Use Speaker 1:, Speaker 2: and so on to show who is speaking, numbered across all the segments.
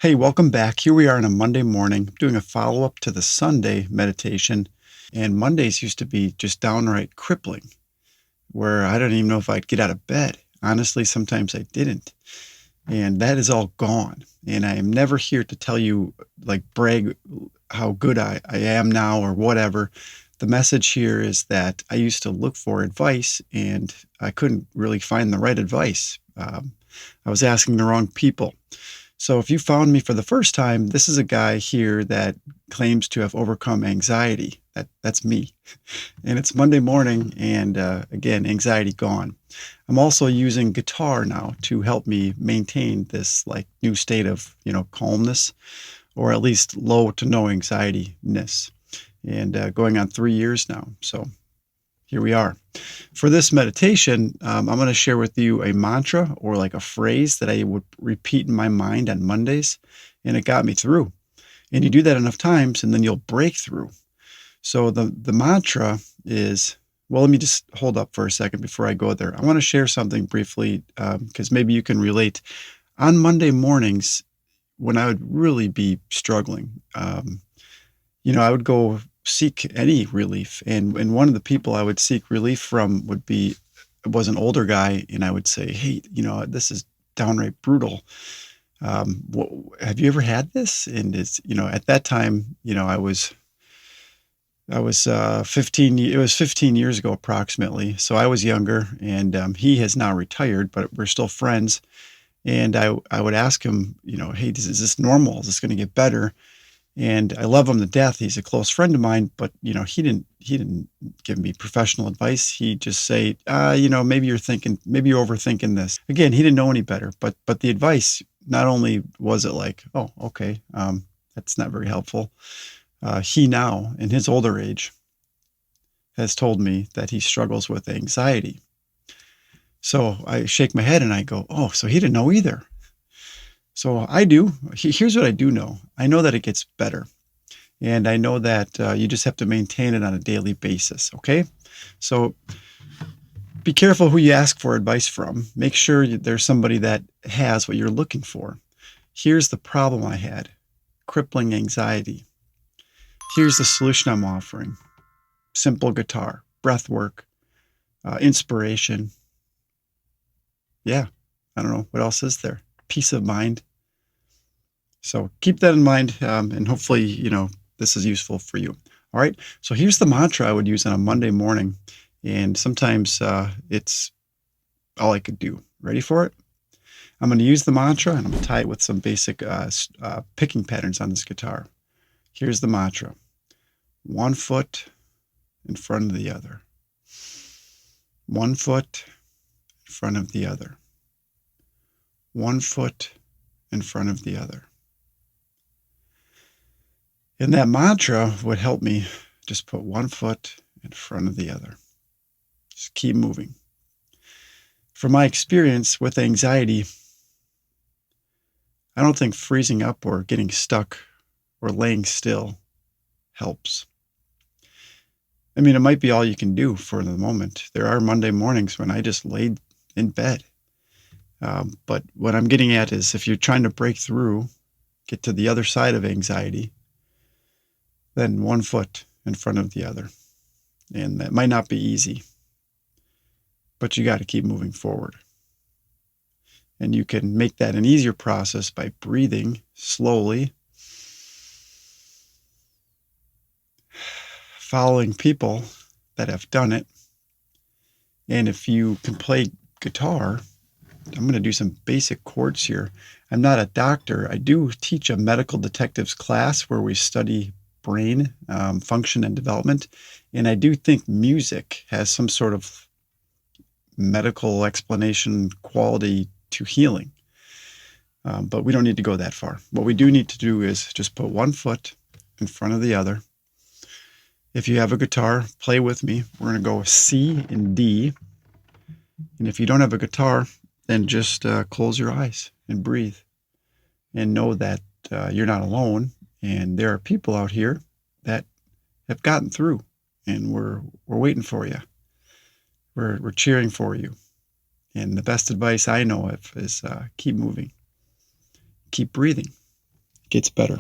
Speaker 1: Hey, welcome back. Here we are on a Monday morning doing a follow up to the Sunday meditation. And Mondays used to be just downright crippling, where I don't even know if I'd get out of bed. Honestly, sometimes I didn't. And that is all gone. And I am never here to tell you, like, brag how good I am now or whatever. The message here is that I used to look for advice and I couldn't really find the right advice. I was asking the wrong people. So if you found me for the first time, this is a guy here that claims to have overcome anxiety. That's me. And it's Monday morning, and again, anxiety gone. I'm also using guitar now to help me maintain this like new state of calmness, or at least low to no anxiety-ness. And going on 3 years now. So here we are. For this meditation, I'm going to share with you a mantra or like a phrase that I would repeat in my mind on Mondays, and it got me through. And you do that enough times, and then you'll break through. So the mantra is, well, let me just hold up for a second before I go there. I want to share something briefly because maybe you can relate. On Monday mornings, when I would really be struggling, I would go seek any relief. And one of the people I would seek relief from was an older guy, and I would say, "Hey, this is downright brutal. Have you ever had this?" And at that time, I was 15. It was 15 years ago, approximately. So I was younger, and he has now retired, but we're still friends. And I would ask him, "Hey, is this normal? Is this going to get better?" And I love him to death. He's a close friend of mine, but he didn't give me professional advice. He'd just say, maybe maybe you're overthinking this. Again, he didn't know any better, but the advice, not only was it like, oh, okay, that's not very helpful. He now, in his older age, has told me that he struggles with anxiety. So I shake my head and I go, oh, so he didn't know either. So I do. Here's what I do know. I know that it gets better. And I know that you just have to maintain it on a daily basis. Okay. So be careful who you ask for advice from. Make sure there's somebody that has what you're looking for. Here's the problem I had: crippling anxiety. Here's the solution I'm offering: simple guitar, breath work, inspiration. Yeah. I don't know. What else is there? Peace of mind. So keep that in mind, and hopefully, this is useful for you. All right. So here's the mantra I would use on a Monday morning, and sometimes it's all I could do. Ready for it? I'm going to use the mantra, and I'm going to tie it with some basic picking patterns on this guitar. Here's the mantra: one foot in front of the other. One foot in front of the other. One foot in front of the other. And that mantra would help me just put one foot in front of the other. Just keep moving. From my experience with anxiety, I don't think freezing up or getting stuck or laying still helps. I mean, it might be all you can do for the moment. There are Monday mornings when I just laid in bed. But what I'm getting at is, if you're trying to break through, get to the other side of anxiety, then one foot in front of the other. And that might not be easy, but you got to keep moving forward. And you can make that an easier process by breathing slowly, following people that have done it. And if you can play guitar, I'm going to do some basic chords here. I'm not a doctor. I do teach a medical detectives class where we study brain function and development. And I do think music has some sort of medical explanation quality to healing. But we don't need to go that far. What we do need to do is just put one foot in front of the other. If you have a guitar, play with me. We're going to go C and D. And if you don't have a guitar, then just close your eyes and breathe and know that you're not alone. And there are people out here that have gotten through, and we're waiting for you. We're cheering for you. And the best advice I know of is keep moving, keep breathing. gets better.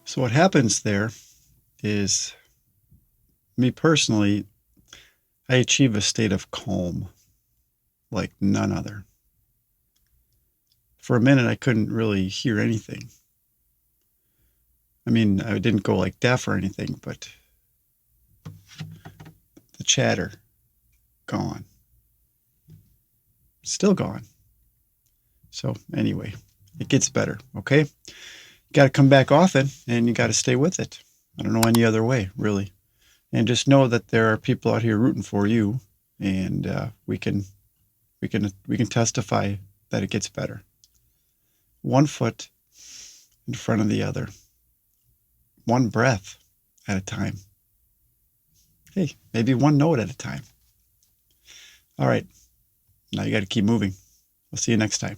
Speaker 1: So what happens there is, me personally, I achieve a state of calm like none other. For a minute, I couldn't really hear anything. I mean, I didn't go like deaf or anything, but the chatter, gone. Still gone. So anyway, it gets better, okay? You got to come back often, and you got to stay with it. I don't know any other way, really. And just know that there are people out here rooting for you, and we can testify that it gets better. One foot in front of the other, one breath at a time. Hey, maybe one note at a time. All right, now you got to keep moving. We'll see you next time.